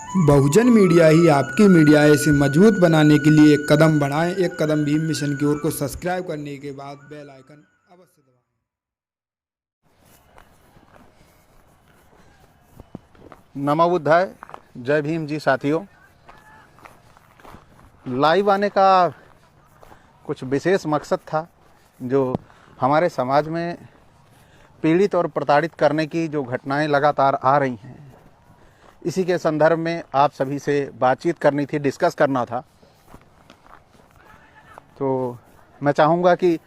बहुजन media ही आपकी media है। इसे मजबूत बनाने के लिए एक कदम बढ़ाएं। एक कदम भीम मिशन की ओर को सब्सक्राइब करने के बाद बेल आइकन अवश्य दबाएं। नमो बुद्धाय। जय भीम जी। साथियों, लाइव आने का कुछ विशेष मकसद था। जो हमारे समाज में पीड़ित और प्रताड़ित करने की जो घटनाएं लगातार आ रही हैं, इसी के संदर्भ में आप सभी से बातचीत करनी थी, डिस्कस करना था। तो मैं चाहूँगा कि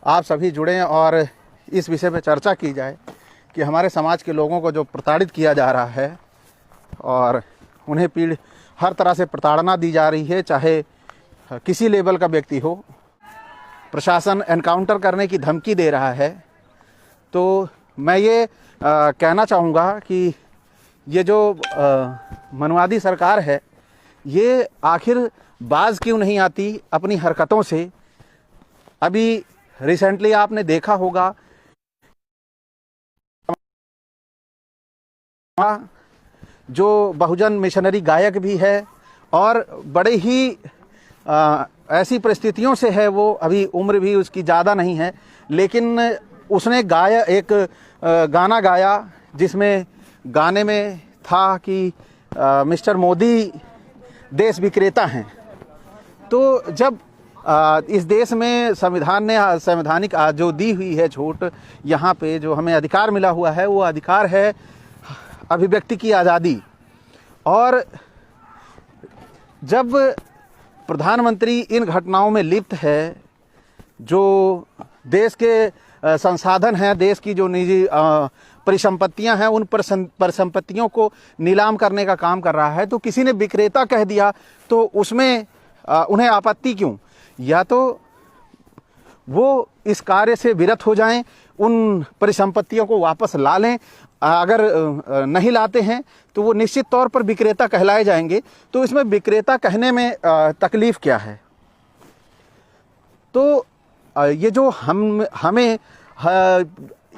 आप सभी जुड़ें और इस विषय पर चर्चा की जाए कि हमारे समाज के लोगों को जो प्रताड़ित किया जा रहा है और उन्हें हर तरह से प्रताड़ना दी जा रही है, चाहे किसी लेवल का व्यक्ति हो, प्रशासन एनकाउंटर करने की धमकी दे रहा है। तो मैं ये कहना चाहूँगा कि ये जो मनवादी सरकार है, ये आखिर बाज क्यों नहीं आती अपनी हरकतों से। अभी रिसेंटली आपने देखा होगा जो बहुजन मिशनरी गायक भी है और बड़े ही ऐसी परिस्थितियों से है, वो अभी उम्र भी उसकी ज़्यादा नहीं है, लेकिन उसने एक गाना गाया जिसमें गाने में था कि मिस्टर मोदी देश विक्रेता हैं। तो जब इस देश में संविधान ने संवैधानिक जो दी हुई है छूट, यहाँ पे जो हमें अधिकार मिला हुआ है, वो अधिकार है अभिव्यक्ति की आज़ादी। और जब प्रधानमंत्री इन घटनाओं में लिप्त है, जो देश के संसाधन हैं, देश की जो निजी परिसंपत्तियां हैं, उन परिसंपत्तियों को नीलाम करने का काम कर रहा है, तो किसी ने विक्रेता कह दिया तो उसमें उन्हें आपत्ति क्यों? या तो वो इस कार्य से विरत हो जाएं, उन परिसंपत्तियों को वापस ला लें। अगर नहीं लाते हैं तो वो निश्चित तौर पर विक्रेता कहलाए जाएंगे। तो इसमें विक्रेता कहने में तकलीफ क्या है? तो ये जो हमें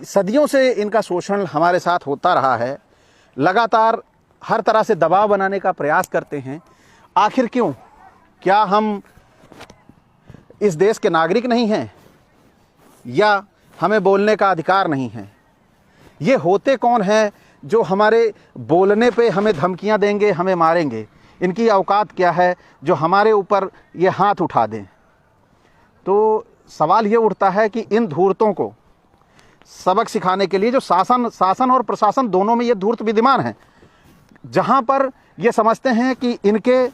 सदियों से इनका शोषण हमारे साथ होता रहा है, लगातार हर तरह से दबाव बनाने का प्रयास करते हैं। आखिर क्यों? क्या हम इस देश के नागरिक नहीं हैं, या हमें बोलने का अधिकार नहीं है? ये होते कौन हैं जो हमारे बोलने पे हमें धमकियां देंगे, हमें मारेंगे? इनकी औकात क्या है जो हमारे ऊपर ये हाथ उठा दें? तो सवाल ये उठता है कि इन धूर्तों को सबक सिखाने के लिए जो शासन और प्रशासन दोनों में ये धूर्त विद्यमान है, जहाँ पर ये समझते हैं कि इनके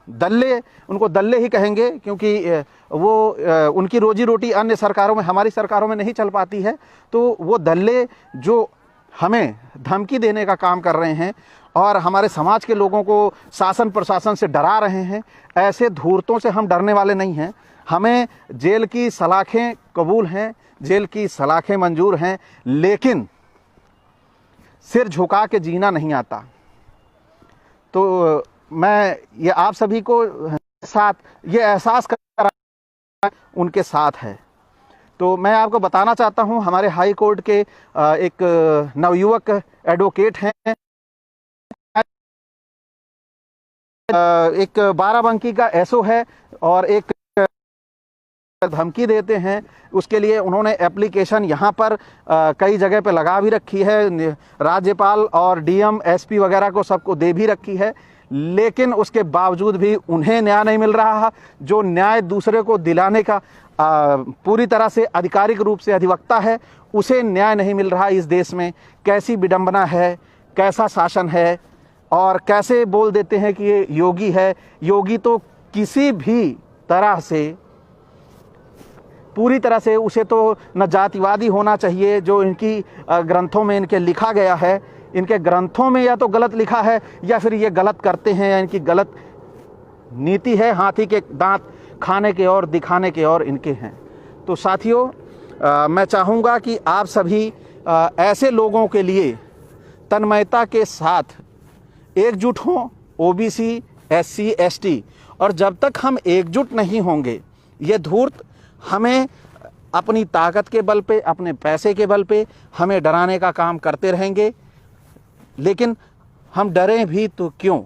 दल्ले, उनको दल्ले ही कहेंगे क्योंकि वो उनकी रोजी रोटी अन्य सरकारों में, हमारी सरकारों में नहीं चल पाती है। तो वो दल्ले जो हमें धमकी देने का काम कर रहे हैं और हमारे समाज के लोगों को शासन प्रशासन से डरा रहे हैं, ऐसे धूर्तों से हम डरने वाले नहीं हैं। हमें जेल की सलाखें कबूल हैं, जेल की सलाखें मंजूर हैं, लेकिन सिर झुका के जीना नहीं आता। तो मैं ये आप सभी को साथ ये एहसास करा उनके साथ है। तो मैं आपको बताना चाहता हूं, हमारे हाई कोर्ट के एक नवयुवक एडवोकेट हैं, एक बाराबंकी का एसओ है और एक धमकी देते हैं। उसके लिए उन्होंने एप्लीकेशन यहाँ पर कई जगह पे लगा भी रखी है, राज्यपाल और डीएम एसपी वगैरह को सबको दे भी रखी है, लेकिन उसके बावजूद भी उन्हें न्याय नहीं मिल रहा। जो न्याय दूसरे को दिलाने का पूरी तरह से आधिकारिक रूप से अधिवक्ता है, उसे न्याय नहीं मिल रहा। इस देश में कैसी विडंबना है, कैसा शासन है, और कैसे बोल देते हैं कि ये योगी है। योगी तो किसी भी तरह से, पूरी तरह से, उसे तो न जातिवादी होना चाहिए जो इनकी ग्रंथों में इनके लिखा गया है। इनके ग्रंथों में या तो गलत लिखा है या फिर ये गलत करते हैं, या इनकी गलत नीति है। हाथी के दांत खाने के और दिखाने के और इनके हैं। तो साथियों, मैं चाहूँगा कि आप सभी ऐसे लोगों के लिए तन्मयता के साथ एकजुट हों, ओबीसी, एससी, एसटी। और जब तक हम एकजुट नहीं होंगे, ये धूर्त हमें अपनी ताकत के बल पे, अपने पैसे के बल पे हमें डराने का काम करते रहेंगे। लेकिन हम डरें भी तो क्यों?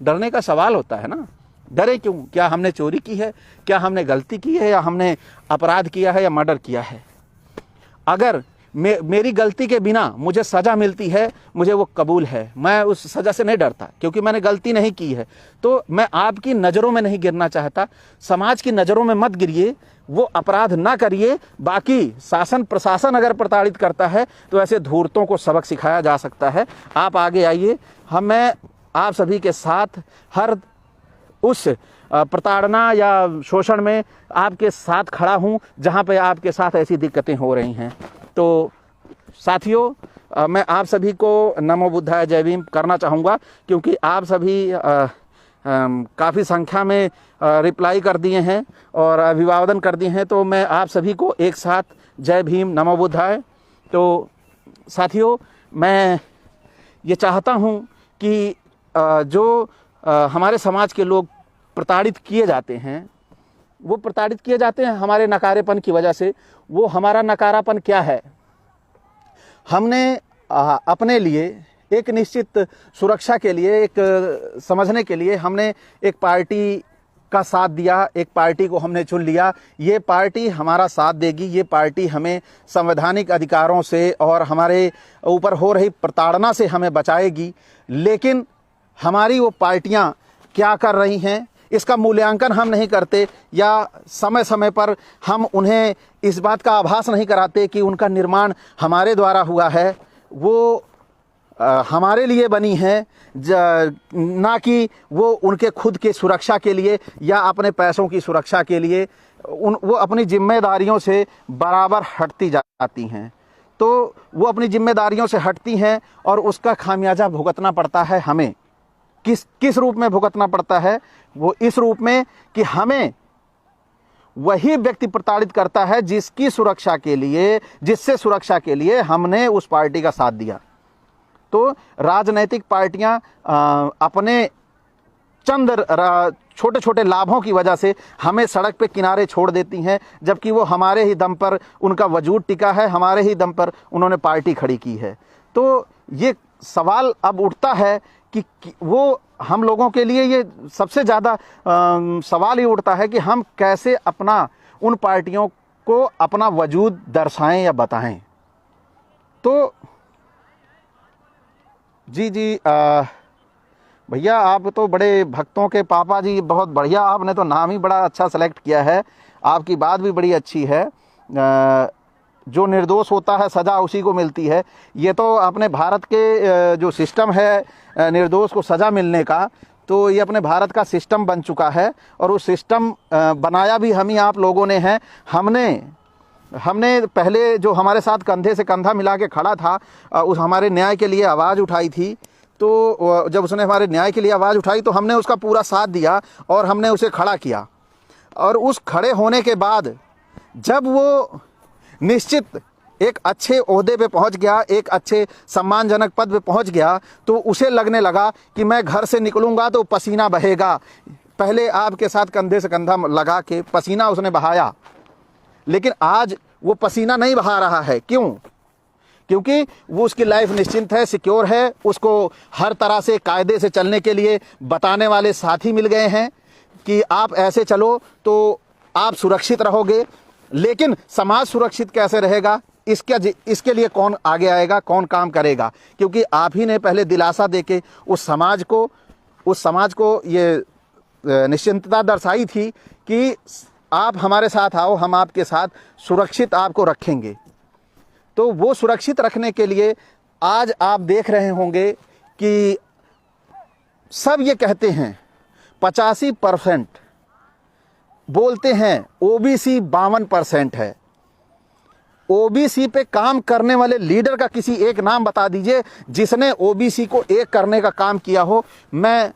डरने का सवाल होता है ना, डरे क्यों? क्या हमने चोरी की है, क्या हमने गलती की है, या हमने अपराध किया है, या मर्डर किया है? अगर मेरी गलती के बिना मुझे सज़ा मिलती है, मुझे वो कबूल है, मैं उस सज़ा से नहीं डरता क्योंकि मैंने गलती नहीं की है। तो मैं आपकी नज़रों में नहीं गिरना चाहता, समाज की नज़रों में मत गिरिए, वो अपराध ना करिए। बाकी शासन प्रशासन अगर प्रताड़ित करता है तो ऐसे धूर्तों को सबक सिखाया जा सकता है। आप आगे आइए, मैं आप सभी के साथ हर उस प्रताड़ना या शोषण में आपके साथ खड़ा हूं जहां पे आपके साथ ऐसी दिक्कतें हो रही हैं। तो साथियों, मैं आप सभी को नमो बुद्धाय जय भीम करना चाहूँगा क्योंकि आप सभी काफ़ी संख्या में रिप्लाई कर दिए हैं और अभिवादन कर दिए हैं। तो मैं आप सभी को एक साथ जय भीम नमो बुद्धाय। तो साथियों, मैं ये चाहता हूँ कि जो हमारे समाज के लोग प्रताड़ित किए जाते हैं, वो प्रताड़ित किए जाते हैं हमारे नकारेपन की वजह से। वो हमारा नकारापन क्या है? हमने अपने लिए एक निश्चित सुरक्षा के लिए, एक समझने के लिए हमने एक पार्टी का साथ दिया, एक पार्टी को हमने चुन लिया। ये पार्टी हमारा साथ देगी, ये पार्टी हमें संवैधानिक अधिकारों से और हमारे ऊपर हो रही प्रताड़ना से हमें बचाएगी। लेकिन हमारी वो पार्टियां क्या कर रही हैं, इसका मूल्यांकन हम नहीं करते, या समय समय पर हम उन्हें इस बात का आभास नहीं कराते कि उनका निर्माण हमारे द्वारा हुआ है, वो हमारे लिए बनी है, ना कि वो उनके खुद की सुरक्षा के लिए या अपने पैसों की सुरक्षा के लिए। वो अपनी जिम्मेदारियों से बराबर हटती जाती हैं। तो वो अपनी जिम्मेदारियों से हटती हैं और उसका खामियाजा भुगतना पड़ता है हमें। किस रूप में भुगतना पड़ता है? वो इस रूप में कि हमें वही व्यक्ति प्रताड़ित करता है जिसकी सुरक्षा के लिए, जिससे सुरक्षा के लिए हमने उस पार्टी का साथ दिया। तो राजनैतिक पार्टियां अपने चंद छोटे छोटे लाभों की वजह से हमें सड़क पे किनारे छोड़ देती हैं, जबकि वो हमारे ही दम पर उनका वजूद टिका है, हमारे ही दम पर उन्होंने पार्टी खड़ी की है। तो ये सवाल अब उठता है कि वो हम लोगों के लिए ये सबसे ज़्यादा सवाल ये उठता है कि हम कैसे अपना उन पार्टियों को अपना वजूद दर्शाएं या बताएं। तो जी भैया, आप तो बड़े भक्तों के पापा जी, बहुत बढ़िया, आपने तो नाम ही बड़ा अच्छा सेलेक्ट किया है। आपकी बात भी बड़ी अच्छी है। जो निर्दोष होता है सज़ा उसी को मिलती है। ये तो अपने भारत के जो सिस्टम है निर्दोष को सज़ा मिलने का, तो ये अपने भारत का सिस्टम बन चुका है और उस सिस्टम बनाया भी हम ही आप लोगों ने है। हमने पहले जो हमारे साथ कंधे से कंधा मिला के खड़ा था, उस हमारे न्याय के लिए आवाज़ उठाई थी। तो जब उसने हमारे न्याय के लिए आवाज़ उठाई तो हमने उसका पूरा साथ दिया और हमने उसे खड़ा किया। और उस खड़े होने के बाद जब वो निश्चित एक अच्छे ओहदे पे पहुंच गया, एक अच्छे सम्मानजनक पद पे पहुंच गया, तो उसे लगने लगा कि मैं घर से निकलूंगा तो पसीना बहेगा। पहले आपके साथ कंधे से कंधा लगा के पसीना उसने बहाया, लेकिन आज वो पसीना नहीं बहा रहा है। क्यों? क्योंकि वो उसकी लाइफ निश्चिंत है, सिक्योर है, उसको हर तरह से कायदे से चलने के लिए बताने वाले साथी मिल गए हैं कि आप ऐसे चलो तो आप सुरक्षित रहोगे। लेकिन समाज सुरक्षित कैसे रहेगा, इसके लिए कौन आगे आएगा, कौन काम करेगा? क्योंकि आप ही ने पहले दिलासा देके उस समाज को ये निश्चिंतता दर्शाई थी कि आप हमारे साथ आओ, हम आपके साथ सुरक्षित आपको रखेंगे। तो वो सुरक्षित रखने के लिए आज आप देख रहे होंगे कि सब ये कहते हैं 85% बोलते हैं, ओबीसी 52% है। ओबीसी पे काम करने वाले लीडर का किसी एक नाम बता दीजिए जिसने ओबीसी को एक करने का काम किया हो। मैं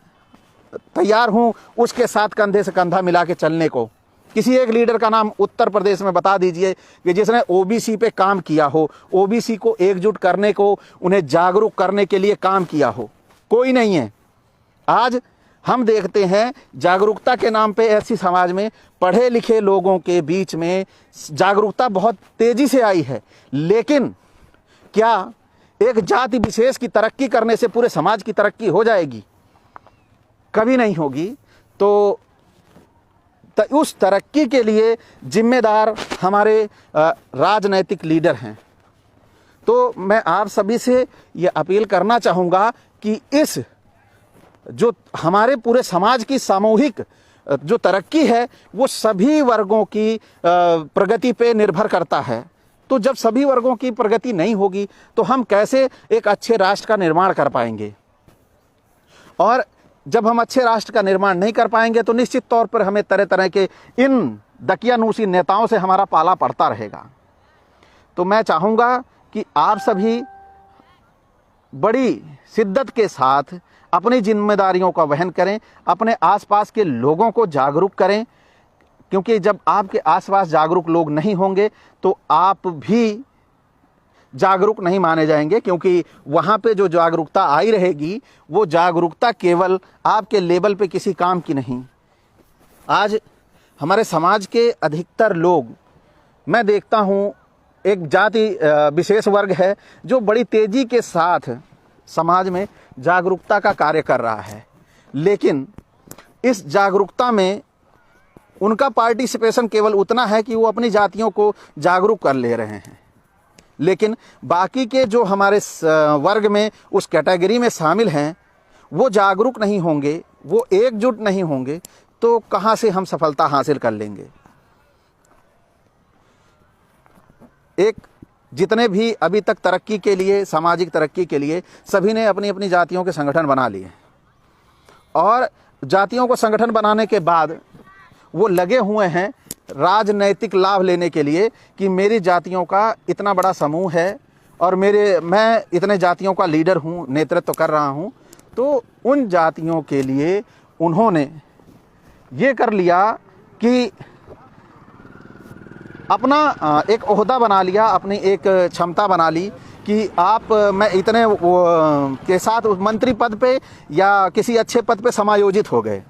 तैयार हूं उसके साथ कंधे से कंधा मिला के चलने को। किसी एक लीडर का नाम उत्तर प्रदेश में बता दीजिए कि जिसने ओबीसी पे काम किया हो, ओबीसी को एकजुट करने को, उन्हें जागरूक करने के लिए काम किया हो। कोई नहीं है। आज हम देखते हैं जागरूकता के नाम पे ऐसी समाज में पढ़े लिखे लोगों के बीच में जागरूकता बहुत तेजी से आई है, लेकिन क्या एक जाति विशेष की तरक्की करने से पूरे समाज की तरक्की हो जाएगी? कभी नहीं होगी। तो उस तरक्की के लिए जिम्मेदार हमारे राजनैतिक लीडर हैं। तो मैं आप सभी से ये अपील करना चाहूँगा कि इस जो हमारे पूरे समाज की सामूहिक जो तरक्की है वो सभी वर्गों की प्रगति पे निर्भर करता है। तो जब सभी वर्गों की प्रगति नहीं होगी तो हम कैसे एक अच्छे राष्ट्र का निर्माण कर पाएंगे? और जब हम अच्छे राष्ट्र का निर्माण नहीं कर पाएंगे तो निश्चित तौर पर हमें तरह तरह के इन दकियानूसी नेताओं से हमारा पाला पड़ता रहेगा। तो मैं चाहूँगा कि आप सभी बड़ी शिद्दत के साथ अपनी जिम्मेदारियों का वहन करें, अपने आसपास के लोगों को जागरूक करें, क्योंकि जब आपके आसपास जागरूक लोग नहीं होंगे तो आप भी जागरूक नहीं माने जाएंगे, क्योंकि वहाँ पे जो जागरूकता आई रहेगी वो जागरूकता केवल आपके लेवल पे किसी काम की नहीं। आज हमारे समाज के अधिकतर लोग, मैं देखता हूँ एक जाति विशेष वर्ग है जो बड़ी तेज़ी के साथ समाज में जागरूकता का कार्य कर रहा है, लेकिन इस जागरूकता में उनका पार्टिसिपेशन केवल उतना है कि वो अपनी जातियों को जागरूक कर ले रहे हैं, लेकिन बाकी के जो हमारे वर्ग में उस कैटेगरी में शामिल हैं वो जागरूक नहीं होंगे, वो एकजुट नहीं होंगे, तो कहाँ से हम सफलता हासिल कर लेंगे? जितने भी अभी तक तरक्की के लिए, सामाजिक तरक्की के लिए सभी ने अपनी अपनी जातियों के संगठन बना लिए, और जातियों को संगठन बनाने के बाद वो लगे हुए हैं राजनैतिक लाभ लेने के लिए कि मेरी जातियों का इतना बड़ा समूह है और मैं इतने जातियों का लीडर हूँ, नेतृत्व कर रहा हूँ। तो उन जातियों के लिए उन्होंने ये कर लिया कि अपना एक ओहदा बना लिया, अपनी एक क्षमता बना ली कि मैं इतने के साथ उस मंत्री पद पे या किसी अच्छे पद पे समायोजित हो गए,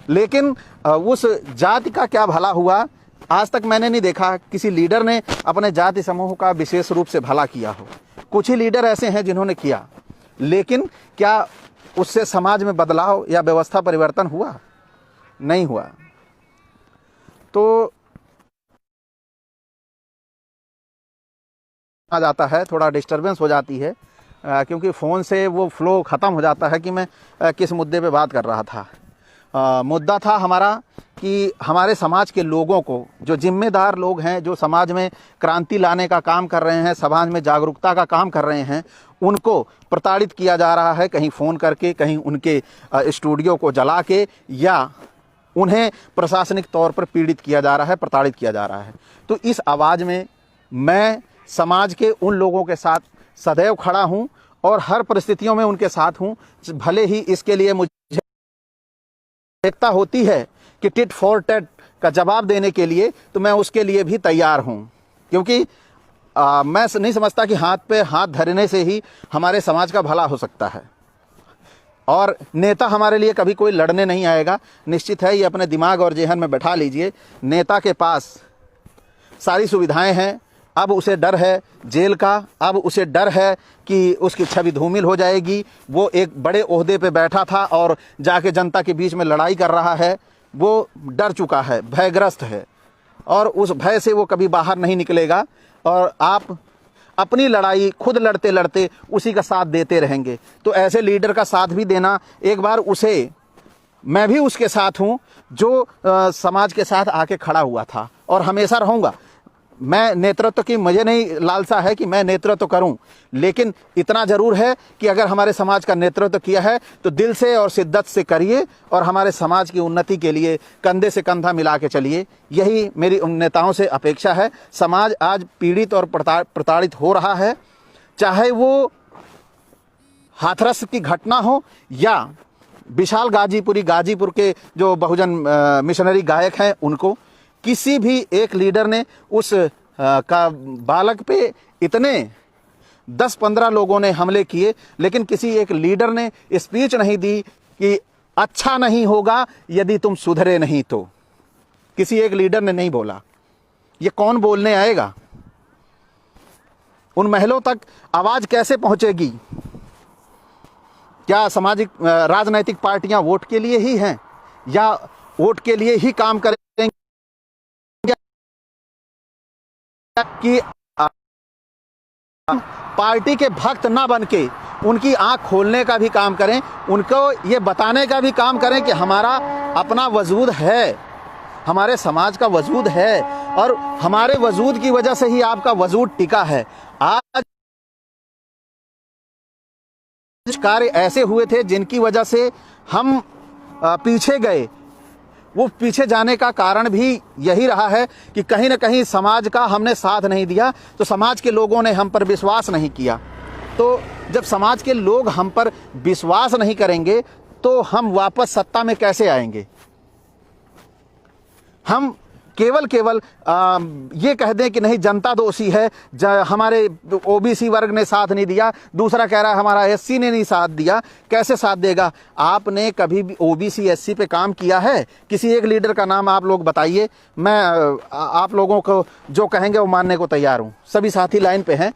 लेकिन उस जाति का क्या भला हुआ? आज तक मैंने नहीं देखा किसी लीडर ने अपने जाति समूह का विशेष रूप से भला किया हो। कुछ ही लीडर ऐसे हैं जिन्होंने किया, लेकिन क्या उससे समाज में बदलाव या व्यवस्था परिवर्तन हुआ? नहीं हुआ। तो आ जाता है, थोड़ा डिस्टरबेंस हो जाती है, क्योंकि फ़ोन से वो फ्लो ख़त्म हो जाता है कि मैं किस मुद्दे पे बात कर रहा था। मुद्दा था हमारा कि हमारे समाज के लोगों को, जो जिम्मेदार लोग हैं, जो समाज में क्रांति लाने का काम कर रहे हैं, समाज में जागरूकता का काम कर रहे हैं, उनको प्रताड़ित किया जा रहा है, कहीं फ़ोन करके, कहीं उनके स्टूडियो को जला के, या उन्हें प्रशासनिक तौर पर पीड़ित किया जा रहा है, प्रताड़ित किया जा रहा है। तो इस आवाज़ में मैं समाज के उन लोगों के साथ सदैव खड़ा हूं और हर परिस्थितियों में उनके साथ हूं। भले ही इसके लिए मुझे आवश्यकता होती है कि टिट फॉर टैट का जवाब देने के लिए, तो मैं उसके लिए भी तैयार हूं, क्योंकि मैं नहीं समझता कि हाथ पे हाथ धरने से ही हमारे समाज का भला हो सकता है। और नेता हमारे लिए कभी कोई लड़ने नहीं आएगा, निश्चित है। ये अपने दिमाग और जेहन में बैठा लीजिए। नेता के पास सारी सुविधाएं हैं, अब उसे डर है जेल का, अब उसे डर है कि उसकी छवि धूमिल हो जाएगी। वो एक बड़े ओहदे पे बैठा था और जाके जनता के बीच में लड़ाई कर रहा है, वो डर चुका है, भयग्रस्त है, और उस भय से वो कभी बाहर नहीं निकलेगा। और आप अपनी लड़ाई खुद लड़ते लड़ते उसी का साथ देते रहेंगे। तो ऐसे लीडर का साथ भी देना, एक बार उसे, मैं भी उसके साथ हूँ जो समाज के साथ आके खड़ा हुआ था, और हमेशा रहूँगा। मैं नेतृत्व की, मुझे नहीं लालसा है कि मैं नेतृत्व करूं, लेकिन इतना जरूर है कि अगर हमारे समाज का नेतृत्व किया है तो दिल से और शिद्दत से करिए, और हमारे समाज की उन्नति के लिए कंधे से कंधा मिला के चलिए। यही मेरी उन नेताओं से अपेक्षा है। समाज आज पीड़ित और प्रताड़ित हो रहा है, चाहे वो हाथरस की घटना हो या विशाल गाजीपुर के जो बहुजन मिशनरी गायक हैं उनको। किसी भी एक लीडर ने उस का बालक पे इतने 10-15 लोगों ने हमले किए, लेकिन किसी एक लीडर ने स्पीच नहीं दी कि अच्छा नहीं होगा यदि तुम सुधरे नहीं तो। किसी एक लीडर ने नहीं बोला। ये कौन बोलने आएगा? उन महिलाओं तक आवाज़ कैसे पहुंचेगी? क्या सामाजिक राजनैतिक पार्टियां वोट के लिए ही हैं या वोट के लिए ही काम करेंगे कि पार्टी के भक्त ना बन के उनकी आंख खोलने का भी काम करें, उनको ये बताने का भी काम करें कि हमारा अपना वजूद है, हमारे समाज का वजूद है और हमारे वजूद की वजह से ही आपका वजूद टिका है। आज कार्य ऐसे हुए थे जिनकी वजह से हम पीछे गए। वो पीछे जाने का कारण भी यही रहा है कि कहीं ना कहीं समाज का हमने साथ नहीं दिया, तो समाज के लोगों ने हम पर विश्वास नहीं किया। तो जब समाज के लोग हम पर विश्वास नहीं करेंगे तो हम वापस सत्ता में कैसे आएंगे? हम केवल ये कह दें कि नहीं जनता दोषी है, हमारे ओबीसी वर्ग ने साथ नहीं दिया, दूसरा कह रहा है हमारा एससी ने नहीं साथ दिया। कैसे साथ देगा? आपने कभी भी ओबीसी एससी पे काम किया है? किसी एक लीडर का नाम आप लोग बताइए, मैं आप लोगों को जो कहेंगे वो मानने को तैयार हूँ। सभी साथी लाइन पे हैं,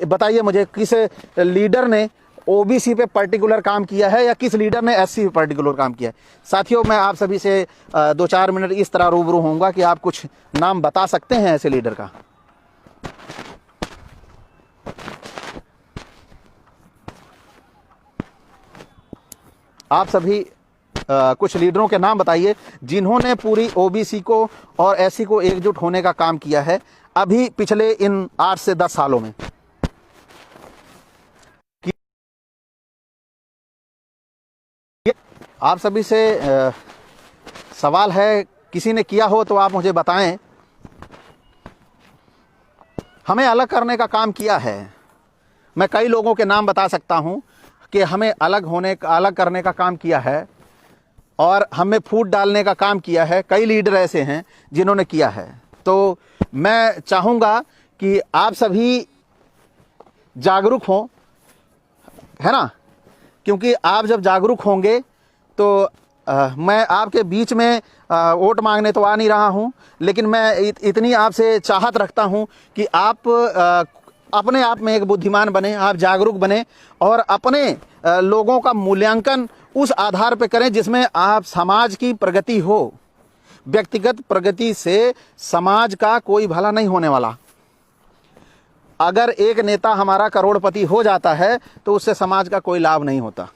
बताइए मुझे किस लीडर ने ओबीसी पे पर्टिकुलर काम किया है या किस लीडर ने एससी पे पर्टिकुलर काम किया है। साथियों, मैं आप सभी से 2-4 मिनट इस तरह रूबरू होऊंगा कि आप कुछ नाम बता सकते हैं ऐसे लीडर का। आप सभी कुछ लीडरों के नाम बताइए जिन्होंने पूरी ओबीसी को और एससी को एकजुट होने का काम किया है अभी पिछले इन 8 से 10 सालों में। आप सभी से सवाल है, किसी ने किया हो तो आप मुझे बताएं। हमें अलग करने का काम किया है। मैं कई लोगों के नाम बता सकता हूं कि हमें अलग करने का काम किया है और हमें फूट डालने का काम किया है। कई लीडर ऐसे हैं जिन्होंने किया है। तो मैं चाहूँगा कि आप सभी जागरूक हों, है ना? क्योंकि आप जब जागरूक होंगे तो मैं आपके बीच में वोट मांगने तो आ नहीं रहा हूं, लेकिन मैं इतनी आपसे चाहत रखता हूं कि आप अपने आप में एक बुद्धिमान बने, आप जागरूक बने और अपने लोगों का मूल्यांकन उस आधार पर करें जिसमें आप समाज की प्रगति हो। व्यक्तिगत प्रगति से समाज का कोई भला नहीं होने वाला। अगर एक नेता हमारा करोड़पति हो जाता है तो उससे समाज का कोई लाभ नहीं होता।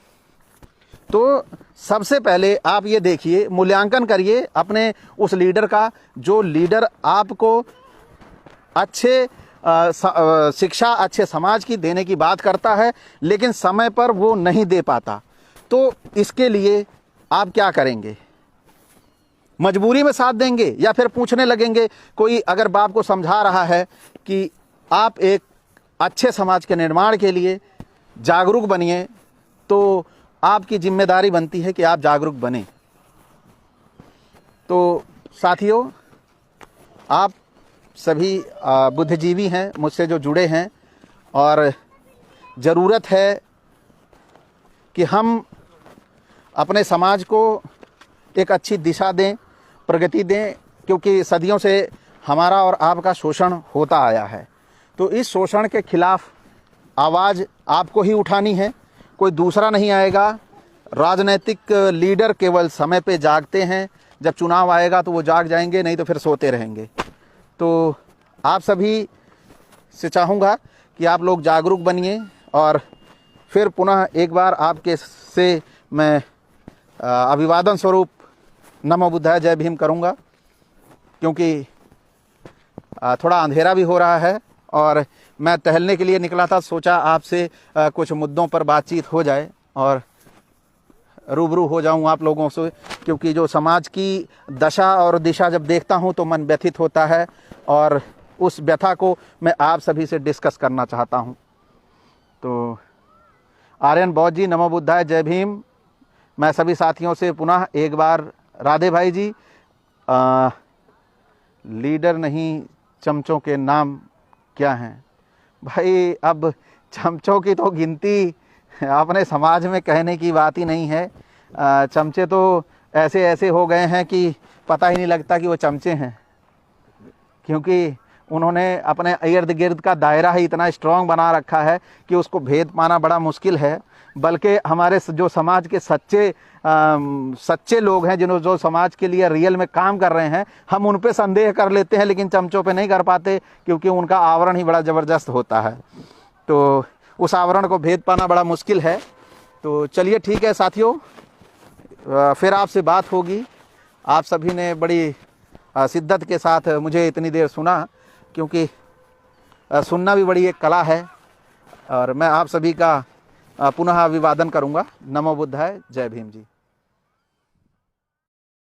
तो सबसे पहले आप ये देखिए, मूल्यांकन करिए अपने उस लीडर का जो लीडर आपको अच्छे शिक्षा, अच्छे समाज की देने की बात करता है लेकिन समय पर वो नहीं दे पाता। तो इसके लिए आप क्या करेंगे? मजबूरी में साथ देंगे या फिर पूछने लगेंगे? कोई अगर बाप को समझा रहा है कि आप एक अच्छे समाज के निर्माण के लिए जागरूक बनिए, तो आपकी जिम्मेदारी बनती है कि आप जागरूक बने। तो साथियों, आप सभी बुद्धिजीवी हैं, मुझसे जो जुड़े हैं, और ज़रूरत है कि हम अपने समाज को एक अच्छी दिशा दें, प्रगति दें, क्योंकि सदियों से हमारा और आपका शोषण होता आया है। तो इस शोषण के खिलाफ आवाज़ आपको ही उठानी है, कोई दूसरा नहीं आएगा। राजनीतिक लीडर केवल समय पे जागते हैं, जब चुनाव आएगा तो वो जाग जाएंगे, नहीं तो फिर सोते रहेंगे। तो आप सभी से चाहूँगा कि आप लोग जागरूक बनिए और फिर पुनः एक बार आपके से मैं अभिवादन स्वरूप नमो बुद्धाय जय भीम करूँगा, क्योंकि थोड़ा अंधेरा भी हो रहा है और मैं टहलने के लिए निकला था। सोचा आपसे कुछ मुद्दों पर बातचीत हो जाए और रूबरू हो जाऊं आप लोगों से, क्योंकि जो समाज की दशा और दिशा जब देखता हूं तो मन व्यथित होता है और उस व्यथा को मैं आप सभी से डिस्कस करना चाहता हूं। तो आर्यन बौद्ध जी, नमो बुद्धाय जय भीम। मैं सभी साथियों से पुनः एक बार राधे भाई जी। लीडर नहीं, चमचों के नाम क्या हैं? भाई, अब चमचों की तो गिनती अपने समाज में कहने की बात ही नहीं है। चमचे तो ऐसे ऐसे हो गए हैं कि पता ही नहीं लगता कि वो चमचे हैं, क्योंकि उन्होंने अपने इर्द गिर्द का दायरा ही इतना स्ट्रांग बना रखा है कि उसको भेद पाना बड़ा मुश्किल है। बल्कि हमारे जो समाज के सच्चे लोग हैं, जो समाज के लिए रियल में काम कर रहे हैं, हम उन पे संदेह कर लेते हैं लेकिन चमचों पे नहीं कर पाते, क्योंकि उनका आवरण ही बड़ा ज़बरदस्त होता है। तो उस आवरण को भेद पाना बड़ा मुश्किल है। तो चलिए ठीक है साथियों, फिर आपसे बात होगी। आप सभी ने बड़ी शिद्दत के साथ मुझे इतनी देर सुना, क्योंकि सुनना भी बड़ी एक कला है। और मैं आप सभी का पुनः अभिवादन करूंगा। नमो बुद्धाय, जय भीम जी।